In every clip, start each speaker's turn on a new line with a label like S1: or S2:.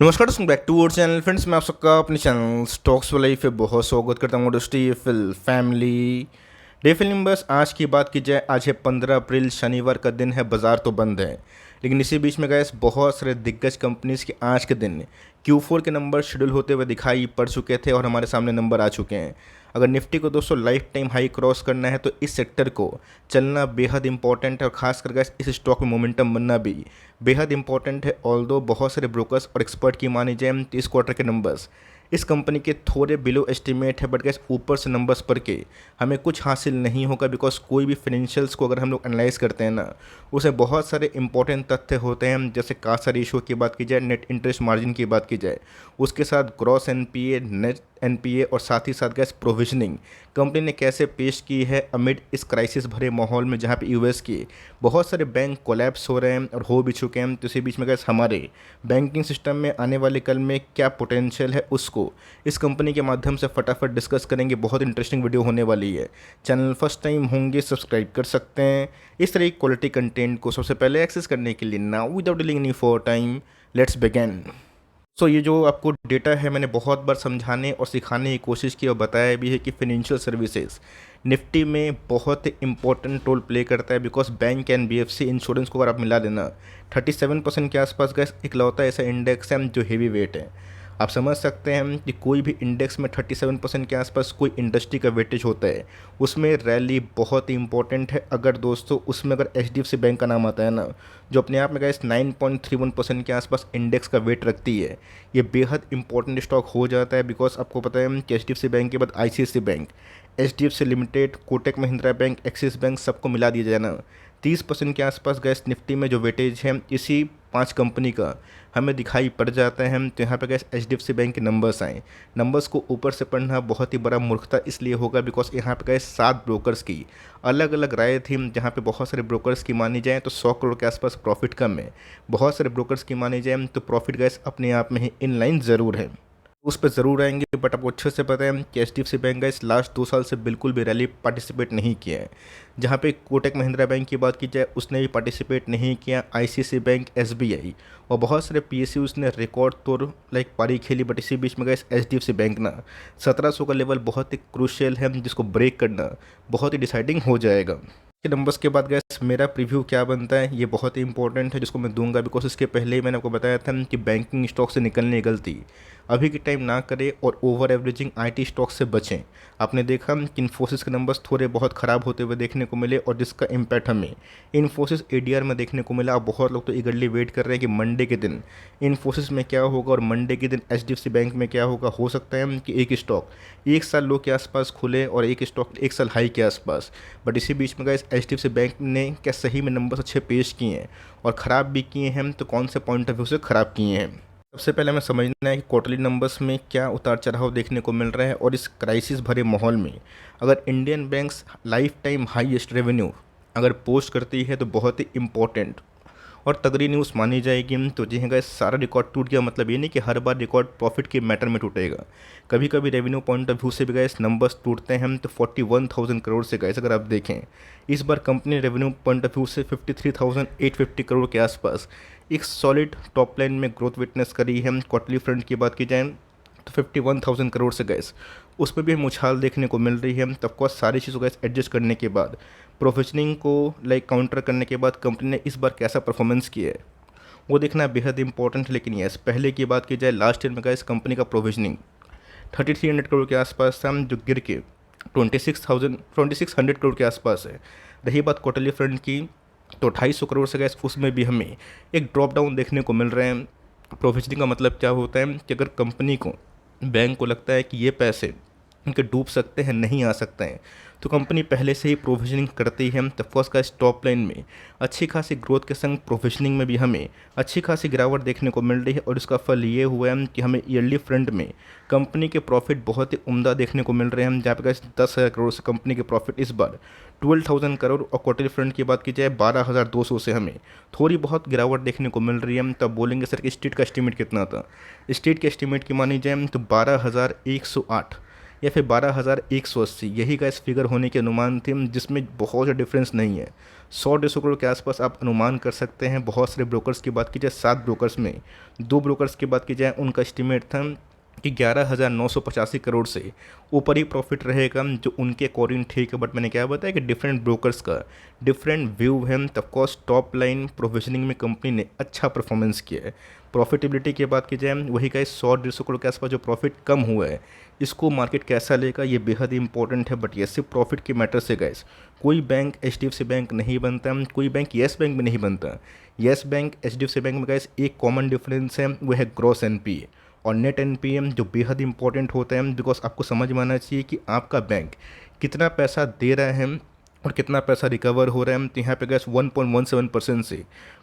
S1: नमस्कार दोस्तों, back to our channel friends. मैं आप सबका अपने चैनल स्टॉक्स वाले पे बहुत स्वागत करता हूँ। दोस्तों फिल फैमिली डे नंबर्स आज की बात की जाए, आज है 15 अप्रैल, शनिवार का दिन है। बाजार तो बंद है, लेकिन इसी बीच में गैस बहुत सारे दिग्गज कंपनीज के आज के दिन Q4 के नंबर शेड्यूल होते हुए दिखाई पड़ चुके थे और हमारे सामने नंबर आ चुके हैं। अगर निफ्टी को दोस्तों लाइफ टाइम हाई क्रॉस करना है तो इस सेक्टर को चलना बेहद इंपॉर्टेंट है, और खासकर गैस इस स्टॉक में मोमेंटम बनना भी बेहद इंपॉर्टेंट है। ऑल्दो बहुत सारे ब्रोकर्स और एक्सपर्ट की मानी जाए तो इस क्वार्टर के नंबर्स इस कंपनी के थोड़े बिलो एस्टिमेट है, बट गैस ऊपर से नंबर्स पढ़ के हमें कुछ हासिल नहीं होगा। बिकॉज कोई भी फाइनेंशियल्स को अगर हम लोग एनालाइज करते हैं ना, उसे बहुत सारे इंपॉर्टेंट तथ्य होते हैं। जैसे कासा रेशियो की बात की जाए, नेट इंटरेस्ट मार्जिन की बात की जाए, उसके साथ ग्रॉस एनपीए, नेट एनपीए, और साथ ही साथ गैस प्रोविजनिंग कंपनी ने कैसे पेश की है अमिड इस क्राइसिस भरे माहौल में, जहाँ पे यूएस के बहुत सारे बैंक कोलैप्स हो रहे हैं और हो भी चुके हैं। तो इसी बीच में गैस हमारे बैंकिंग सिस्टम में आने वाले कल में क्या पोटेंशियल है, उसको इस कंपनी के माध्यम से फटाफट डिस्कस करेंगे। बहुत इंटरेस्टिंग वीडियो होने वाली है। चैनल फर्स्ट टाइम होंगे सब्सक्राइब कर सकते हैं। इस तरह की क्वालिटी कंटेंट को सबसे पहले एक्सेस करने के लिए now without dealing any for time let's begin. ये जो आपको डेटा है, मैंने बहुत बार समझाने और सिखाने की कोशिश की और बताया भी है कि फाइनेंशियल सर्विसेज निफ्टी में बहुत इंपॉर्टेंट रोल प्ले करता है। Because bank and BFC insurance को अगर आप मिला देना, 37% के आसपास का इकलौता ऐसा इंडेक्स है जो हेवी वेट है। आप समझ सकते हैं कि कोई भी इंडेक्स में 37% के आसपास कोई इंडस्ट्री का वेटेज होता है, उसमें रैली बहुत ही इंपॉर्टेंट है। अगर दोस्तों उसमें अगर एचडीएफसी बैंक का नाम आता है ना, जो अपने आप में गैस 9.31% के आसपास इंडेक्स का वेट रखती है, ये बेहद इंपॉर्टेंट स्टॉक हो जाता है। बिकॉज आपको पता है कि एचडीएफसी बैंक के बाद ICICI bank, HDFC limited, Kotak Mahindra bank, axis bank, सबको मिला दिया जाए ना, 30% के आसपास गैस निफ्टी में जो वेटेज है इसी 5 कंपनी का हमें दिखाई पड़ जाता है। तो यहाँ पे गैस एचडीएफसी बैंक के नंबर्स आए, नंबर्स को ऊपर से पढ़ना बहुत ही बड़ा मूर्खता इसलिए होगा बिकॉज यहाँ पे गैस 7 ब्रोकर्स की अलग अलग राय थी। जहाँ पे बहुत सारे ब्रोकर्स की मानी जाए तो 100 करोड़ के आसपास प्रॉफिट कम है, बहुत सारे ब्रोकर्स की मानी जाए तो प्रॉफिट गैस अपने आप में ही इन लाइन ज़रूर है, उस पर ज़रूर आएंगे। बट आपको अच्छे से पता है कि एचडीएफसी बैंक का इस लास्ट 2 साल से बिल्कुल भी रैली पार्टिसिपेट नहीं किया है। जहाँ पे कोटक महिंद्रा बैंक की बात की जाए, उसने भी पार्टिसिपेट नहीं किया। आईसीआईसीआई बैंक, एसबीआई और बहुत सारे पीएसयूज ने रिकॉर्ड तोड़ पारी खेली। बट इसी बीच में गए एचडीएफसी बैंक ना 1700 का लेवल बहुत ही क्रूशियल है, जिसको ब्रेक करना बहुत ही डिसाइडिंग हो जाएगा। के नंबर्स के बाद गैस मेरा प्रीव्यू क्या बनता है, ये बहुत ही इंपॉर्टेंट है, जिसको मैं दूंगा। बिकॉज इसके पहले ही मैंने आपको बताया था कि बैंकिंग स्टॉक से निकलने की गलती अभी के टाइम ना करें और ओवर एवरेजिंग आईटी स्टॉक से बचें। आपने देखा कि इन्फोसिस के नंबर्स थोड़े बहुत ख़राब होते हुए देखने को मिले, और जिसका इम्पैक्ट हमें इन्फोसिस एडीआर में देखने को मिला। अब बहुत लोग तो ईगरली वेट कर रहे हैं कि मंडे के दिन इन्फोसिस में क्या होगा और मंडे के दिन एचडीएफसी बैंक में क्या होगा। हो सकता है कि एक स्टॉक 1 साल लो के आसपास खुले और एक स्टॉक 1 साल हाई के आसपास। बट इसी बीच में गए एचडीएफसी बैंक ने क्या सही में नंबर्स अच्छे पेश किए हैं और ख़राब भी किए हैं, तो कौन से पॉइंट ऑफ व्यू से ख़राब किए हैं। सबसे पहले हमें समझना है कि क्वार्टरली नंबर्स में क्या उतार चढ़ाव देखने को मिल रहा है। और इस क्राइसिस भरे माहौल में अगर Indian banks life time highest revenue अगर पोस्ट करती है तो बहुत ही इंपॉर्टेंट और तगड़ी न्यूज़ मानी जाएगी। तो जी हाँ, सारा रिकॉर्ड टूट गया, मतलब ये नहीं कि हर बार रिकॉर्ड प्रॉफिट के मैटर में टूटेगा। कभी कभी रेवेन्यू पॉइंट ऑफ व्यू से भी गए नंबर्स टूटते हैं। तो 41,000 करोड़ से गए अगर आप देखें, इस बार company revenue point of view से 53,850 करोड़ के आसपास एक सॉलिड टॉप लाइन में ग्रोथ विटनेस करी है। क्वार्टरली फ्रंट की बात की जाए तो 51,000 करोड़ से गए उस पर भी हमें उछाल देखने को मिल रही है। तो ऑफकोर्स सारी चीज़ों को एडजस्ट करने के बाद, प्रोफेशनिंग को काउंटर करने के बाद कंपनी ने इस बार कैसा परफॉर्मेंस किया है वो देखना बेहद इंपॉर्टेंट है। लेकिन यस, पहले की बात की जाए, लास्ट ईयर में गए इस कंपनी का प्रोविजनिंग 3300 करोड़ के आसपास था, जो गिर के 2600 करोड़ के आसपास है। रही बात क्वार्टरली फ्रंट की, तो 250 करोड़ से गए उसमें भी हमें एक ड्रॉप डाउन देखने को मिल रहे हैं। प्रोविजनिंग का मतलब क्या होता है कि अगर कंपनी को, बैंक को लगता है कि ये पैसे उनके डूब सकते हैं, नहीं आ सकते हैं, तो कंपनी पहले से ही प्रोविजनिंग करती है। तो फर्स्ट का टॉप लाइन में अच्छी खासी ग्रोथ के संग प्रोविजनिंग में भी हमें अच्छी खासी गिरावट देखने को मिल रही है। और इसका फल ये हुआ है कि हमें ईयरली फ्रंट में कंपनी के प्रॉफिट बहुत ही उम्दा देखने को मिल रहे हैं, जहाँ पे 10,000 करोड़ से कंपनी के प्रॉफिट इस बार 12,000 करोड़, और क्वार्टरली फ्रंट की बात की जाए 12,200 से हमें थोड़ी बहुत गिरावट देखने को मिल रही है। तब बोलेंगे सर कि स्ट्रीट का एस्टीमेट कितना था, स्ट्रीट के एस्टीमेट की मानी जाए तो 12,108 या फिर 12,180, यही गैस फिगर होने के अनुमान थे, जिसमें बहुत ज़्यादा डिफरेंस नहीं है। 100-150 करोड़ के आसपास आप अनुमान कर सकते हैं। बहुत सारे ब्रोकर्स की बात की जाए, 7 ब्रोकर्स में 2 ब्रोकर्स की बात की जाए, उनका एस्टिमेट था कि 11,985 करोड़ से ऊपर ही प्रॉफिट रहेगा, जो उनके अकॉर्डिंग ठीक है। बट मैंने क्या बताया कि डिफरेंट ब्रोकर्स का डिफरेंट व्यू है। Of course top line provisioning में कंपनी ने अच्छा परफॉर्मेंस किया है। प्रॉफिटेबिलिटी की बात की जाए, वही का 100-150 करोड़ के आसपास जो प्रॉफिट कम हुआ है, इसको मार्केट कैसा लेगा ये बेहद इंपॉर्टेंट है। बट ये सिर्फ प्रॉफिट के मैटर से गैस कोई बैंक HDFC बैंक नहीं बनता, कोई बैंक येस बैंक में नहीं बनता। येस बैंक HDFC बैंक में गैस एक कॉमन डिफरेंस है, वो है ग्रॉस NPA और नेट NPA, जो बेहद इंपॉर्टेंट होता है। बिकॉज आपको समझ में आना चाहिए कि आपका बैंक कितना पैसा दे रहा है और कितना पैसा रिकवर हो रहा है। तो यहाँ पे गैस 1.17% से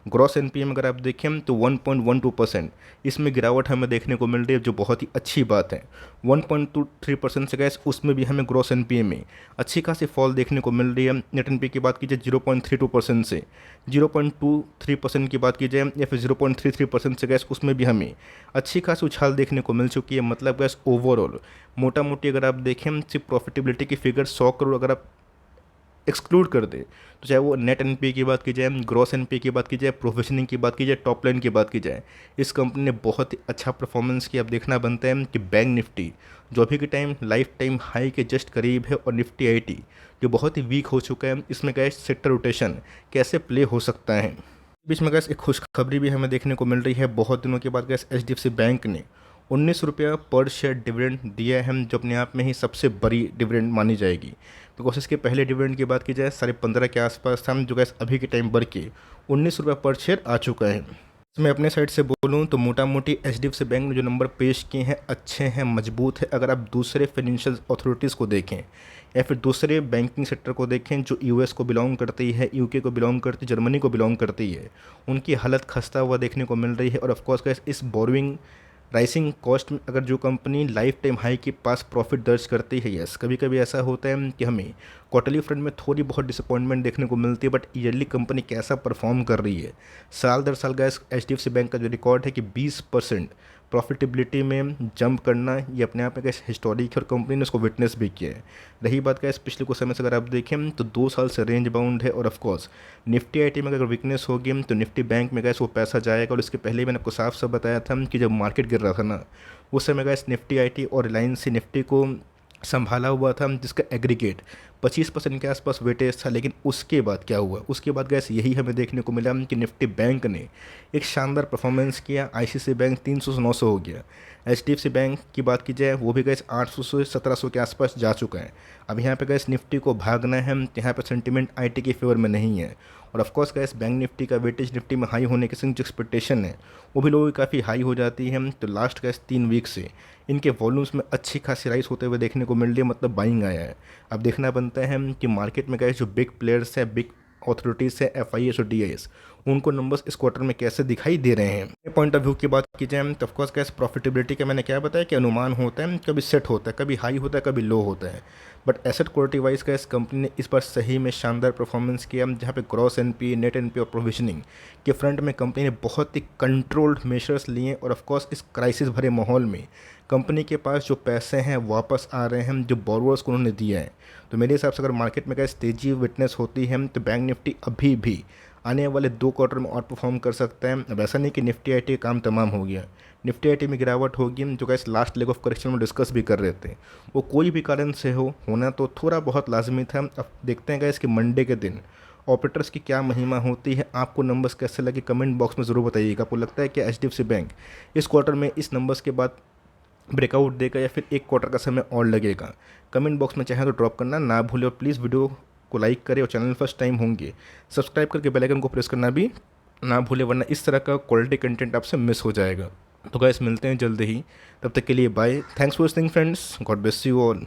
S1: ग्रॉस NPA में अगर आप देखें तो 1.12%, इसमें गिरावट हमें देखने को मिल रही है, जो बहुत ही अच्छी बात है। 1.23% से गैस उसमें भी हमें ग्रॉस NPA में अच्छी खासी फॉल देखने को मिल रही है। नेट NPA की बात कीजिए 0.32% से 0.23% की बात की जाए, या फिर 0.33% से गैस उसमें भी हमें अच्छी खासी उछाल देखने को मिल चुकी है। मतलब गैस ओवरऑल मोटा मोटी अगर आप देखें, सिर्फ प्रॉफिटेबिलिटी की फिगर 100 करोड़ अगर आप एक्सक्लूड कर दे, तो चाहे वो नेट NPA की बात की जाए, ग्रॉस NPA की बात की जाए, प्रोविजनिंग की बात की जाए, टॉप लाइन की बात की जाए, इस कंपनी ने बहुत ही अच्छा परफॉर्मेंस किया। अब देखना बनता है कि बैंक निफ्टी जो अभी के टाइम लाइफ टाइम हाई के जस्ट करीब है, और निफ्टी IT जो बहुत ही वीक हो चुका है, इसमें गैस सेक्टर रोटेशन कैसे प्ले हो सकता है। बीच में गैस एक खुशखबरी भी हमें देखने को मिल रही है। बहुत दिनों के बाद गैस HDFC बैंक ने 19 रुपया पर शेयर डिविडेंड दिया है, जो अपने आप में ही सबसे बड़ी डिविडेंड मानी जाएगी। बिकॉज इसके पहले डिविडेंड की बात की जाए 15.5 के आसपास था, जो गैस अभी के टाइम बढ़ के 19 रुपये पर शेयर आ चुका है। मैं अपने साइड से बोलूँ तो मोटा मोटी HDFC बैंक ने जो नंबर पेश किए हैं अच्छे हैं, मजबूत है। अगर आप दूसरे फाइनेंशियल अथॉरिटीज़ को देखें या फिर दूसरे बैंकिंग सेक्टर को देखें जो US को बिलोंग करती है, UK को बिलोंग करती है, जर्मनी को बिलोंग करती है, उनकी हालत खस्ता हुआ देखने को मिल रही है। और ऑफकोर्स गैस इस बोरोइंग राइसिंग कॉस्ट में अगर जो कंपनी लाइफ टाइम हाई के पास प्रॉफिट दर्ज करती है, यस कभी कभी ऐसा होता है कि हमें क्वार्टरली फ्रंट में थोड़ी बहुत डिसअपॉइंटमेंट देखने को मिलती है, बट ईयरली कंपनी कैसा परफॉर्म कर रही है। साल दर साल गैस HDFC बैंक का जो रिकॉर्ड है कि 20% प्रॉफिटेबिलिटी में जंप करना, ये अपने आप में गैस हिस्टोरिक है और कंपनी ने उसको विटनेस भी किया है। रही बात गैस पिछले कुछ समय से अगर आप देखें तो 2 साल से रेंज बाउंड है। और ऑफकोर्स निफ्टी IT में अगर वीकनेस होगी तो निफ्टी बैंक में गैस वो पैसा जाएगा। और इसके पहले मैंने आपको साफ साफ बताया था कि जब मार्केट गिर रहा था ना, उस समय गैस निफ्टी IT और रिलायंस से निफ्टी को संभाला हुआ था, जिसका एग्रीगेट 25% के आसपास वेटेज था। लेकिन उसके बाद क्या हुआ, उसके बाद गैस यही हमें देखने को मिला कि निफ्टी बैंक ने एक शानदार परफॉर्मेंस किया। ICICI बैंक 300 से 900 हो गया। HDFC बैंक की बात की जाए वो भी गैस 800 से 1700 के आसपास जा चुका है। अब यहाँ पे गैस निफ्टी को भागना है, यहाँ पे सेंटिमेंट IT के फेवर में नहीं है। और ऑफकोर्स गैस बैंक निफ्टी का वेटेज निफ्टी में हाई होने की जो एक्सपेक्टेशन है वो भी लोगों की काफ़ी हाई हो जाती है। तो लास्ट गैस 3 वीक से इनके वॉल्यूम्स में अच्छी खासी राइज होते हुए देखने को मिल रही है, मतलब बाइंग आया है। अब देखना बनता है कि मार्केट में गैस जो बिग प्लेयर्स है, बिग अथॉरिटीज़ है, FIS और DIS, उनको नंबर्स इस क्वार्टर में कैसे दिखाई दे रहे हैं। पॉइंट ऑफ व्यू की बात की जाए तो ऑफकोर्स गैस प्रॉफिटेबिलिटी का मैंने क्या बताया कि अनुमान होता है, कभी सेट होता है, कभी हाई होता है, कभी लो होता है। But asset quality wise gas company ने इस बार सही में शानदार परफॉर्मेंस किया, जहाँ पे ग्रॉस NPA, नेट NPA और प्रोविजनिंग के फ्रंट में कंपनी ने बहुत ही कंट्रोल्ड मेजर्स लिए। और ऑफकोर्स इस क्राइसिस भरे माहौल में कंपनी के पास जो पैसे हैं वापस आ रहे हैं, जो बोरोवर्स को उन्होंने दिया है। तो मेरे हिसाब से अगर मार्केट में गैस तेजी विटनेस होती है तो बैंक निफ्टी अभी भी आने वाले 2 क्वार्टर में आउट परफॉर्म कर सकता है। अब ऐसा नहीं कि निफ्टी IT का काम तमाम हो गया, निफ्टी IT में गिरावट होगी, जो gas last leg of correction में डिस्कस भी कर रहे थे, वो कोई भी कारण से होना तो थोड़ा बहुत लाजमी था। अब देखते हैं गैस कि मंडे के दिन ऑपरेटर्स की क्या महिमा होती है। आपको नंबर्स कैसे लगे कमेंट बॉक्स में ज़रूर बताइएगा। आपको लगता है कि HDFC बैंक इस क्वार्टर में इस नंबर्स के बाद ब्रेकआउट देगा या फिर 1 क्वार्टर का समय और लगेगा? कमेंट बॉक्स में चाहे तो ड्रॉप करना ना भूलें। और प्लीज़ वीडियो को लाइक करें, और चैनल फर्स्ट टाइम होंगे सब्सक्राइब करके बेल आइकन को प्रेस करना भी ना भूलें, वरना इस तरह का क्वालिटी कंटेंट आपसे मिस हो जाएगा। तो गाइस मिलते हैं जल्दी ही, तब तक के लिए bye. Thanks for listening friends, God bless you all.